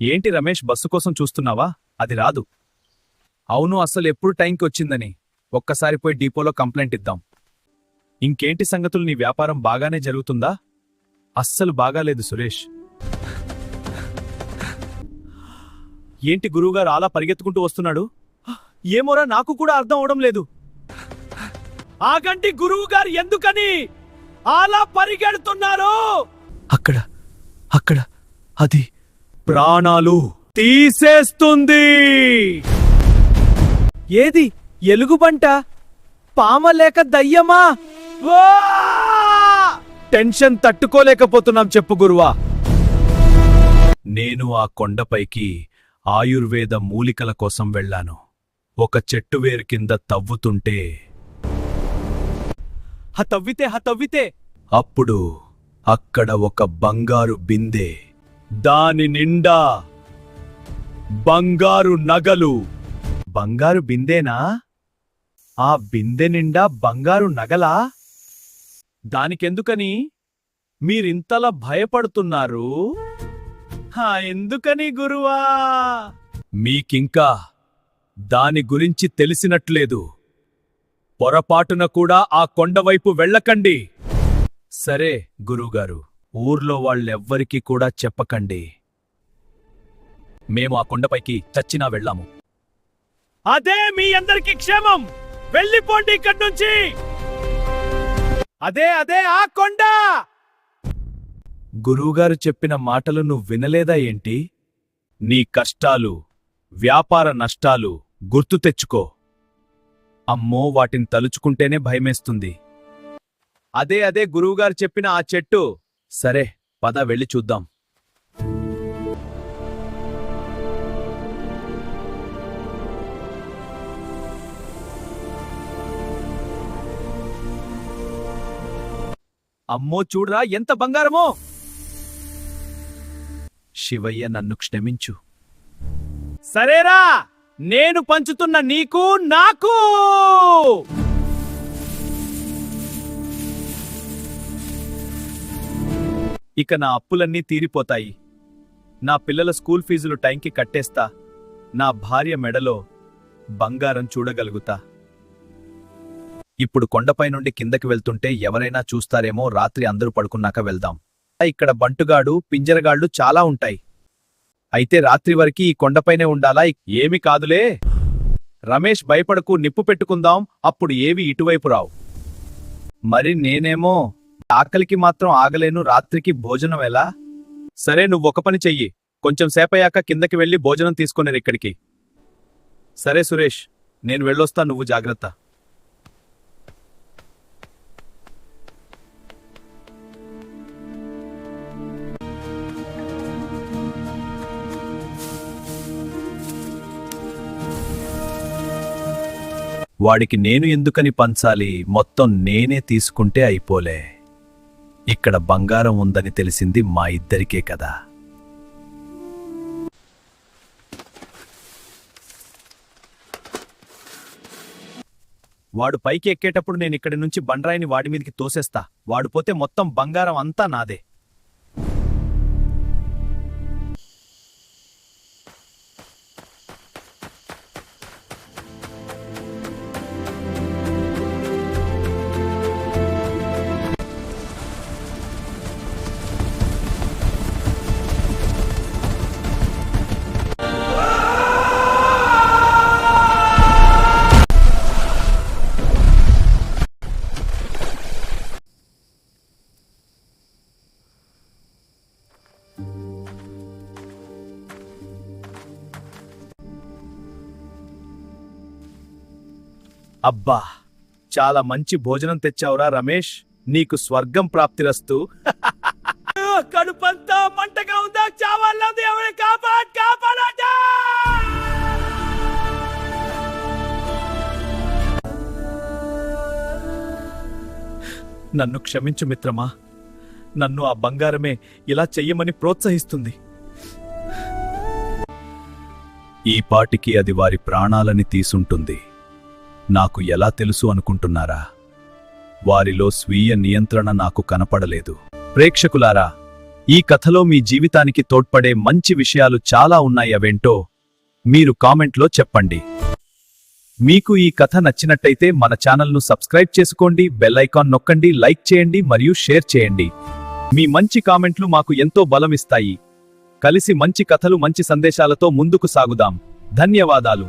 ఏంటి రమేష్, బస్సు కోసం చూస్తున్నావా? అది రాదు. అవును, అసలు ఎప్పుడు టైంకి వచ్చిందని. ఒక్కసారి పోయి డిపోలో కంప్లైంట్ ఇద్దాం. ఇంకేంటి సంగతులు, నీ వ్యాపారం బాగానే జరుగుతుందా? అస్సలు బాగాలేదు సురేష్. ఏంటి గురువుగారు అలా పరిగెత్తుకుంటూ వస్తున్నాడు? ఏమోరా, నాకు కూడా అర్థం అవడం లేదు. ఆగండి గురువుగారు, ఎందుకని అలా పరిగెడుతున్నారు? అక్కడ అక్కడ అది ప్రాణాలు తీసేస్తుంది. ఏది? ఎలుగుబంట? పామ లేక దయ్యమా? టెన్షన్ తట్టుకోలేకపోతున్నాం. చెప్పు గురువా. నేను ఆ కొండపైకి ఆయుర్వేద మూలికల కోసం వెళ్ళాను. ఒక చెట్టు వేరు కింద తవ్వుతుంటే తవ్వితే అప్పుడు అక్కడ ఒక బంగారు బిందె, దాని నిండా బంగారు నగలు. బంగారు బిందెనా? ఆ బిందె నిండా బంగారు నగలా? దానికెందుకని మీరింతలా భయపడుతున్నారు? ఎందుకని గురువా? మీకింకా దాని గురించి తెలిసినట్లేదు. పొరపాటున కూడా ఆ కొండవైపు వెళ్ళకండి. సరే గురువుగారు, ఊర్లో వాళ్ళెవ్వరికీ కూడా చెప్పకండి. మేము ఆ కొండపైకి చచ్చినా వెళ్ళాము. అదే మీ అందరికీ క్షేమం. వెళ్ళిపోండి ఇక్కడి నుంచి. అదే ఆ కొండ. గురువుగారు చెప్పిన మాటలు నువ్వు వినలేదా ఏంటి? నీ కష్టాలు, వ్యాపార నష్టాలు గుర్తు తెచ్చుకో. అమ్మో, వాటిని తలుచుకుంటేనే భయమేస్తుంది. అదే గురువుగారు చెప్పిన ఆ చెట్టు. సరే పద, వెళ్ళి చూద్దాం. అమ్మో, చూడ్రా ఎంత బంగారమో! శివయ్య, నన్ను క్షమించు. సరేరా, నేను పంచుతున్న నీకు నాకు. ఇక నా అప్పులన్నీ తీరిపోతాయి. నా పిల్లల స్కూల్ ఫీజులు టైంకి కట్టేస్తా. నా భార్య మెడలో బంగారం చూడగలుగుతా. ఇప్పుడు కొండపై నుండి కిందకి వెళ్తుంటే ఎవరైనా చూస్తారేమో. రాత్రి అందరూ పడుకున్నాక వెళ్దాం. ఇక్కడ బంటుగాడు, పింజరగాళ్లు చాలా ఉంటాయి. అయితే రాత్రి వరకు ఈ కొండపైనే ఉండాలా? ఏమి కాదులే రమేష్, భయపడకు. నిప్పు పెట్టుకుందాం, అప్పుడు ఏవి ఇటువైపు రావు. మరి నేనేమో ఆకలికి మాత్రం ఆగలేను. రాత్రికి భోజనం ఎలా? సరే, నువ్వు ఒక పని చెయ్యి. కొంచెం సేపయ్యాక కిందకి వెళ్ళి భోజనం తీసుకునేది ఇక్కడికి. సరే సురేష్, నేను వెళ్ళొస్తా, నువ్వు జాగ్రత్త. వాడికి నేను ఎందుకని పంచాలి? మొత్తం నేనే తీసుకుంటే అయిపోలే. ఇక్కడ బంగారం ఉందని తెలిసింది మా ఇద్దరికే కదా. వాడు పైకి ఎక్కేటప్పుడు నేను ఇక్కడి నుంచి బండరాయిని వాడి మీదకి తోసేస్తా. వాడు పోతే మొత్తం బంగారం అంతా నాదే. అబ్బా, చాలా మంచి భోజనం తెచ్చావురా రమేష్. నీకు స్వర్గం ప్రాప్తిరస్తు. కడుపంతా మంటగా ఉందా? చావాలది. ఎవరి కాపాడా! నన్ను క్షమించు మిత్రమా. నన్ను ఆ బంగారమే ఇలా చెయ్యమని ప్రోత్సహిస్తుంది. ఈ పాటికి అది వారి ప్రాణాలని తీసుంటుంది. నాకు ఎలా తెలుసు అనుకుంటున్నారా? వారిలో స్వీయ నియంత్రణ నాకు కనపడలేదు. ప్రేక్షకులారా, ఈ కథలో మీ జీవితానికి తోడ్పడే మంచి విషయాలు చాలా ఉన్నాయి, అవేంటో మీరు కామెంట్లో చెప్పండి. మీకు ఈ కథ నచ్చినట్టయితే మన ఛానల్ను సబ్స్క్రైబ్ చేసుకోండి, బెల్ ఐకాన్ నొక్కండి, లైక్ చేయండి మరియు షేర్ చేయండి. మీ మంచి కామెంట్లు మాకు ఎంతో బలమిస్తాయి. కలిసి మంచి కథలు మంచి సందేశాలతో ముందుకు సాగుదాం. ధన్యవాదాలు.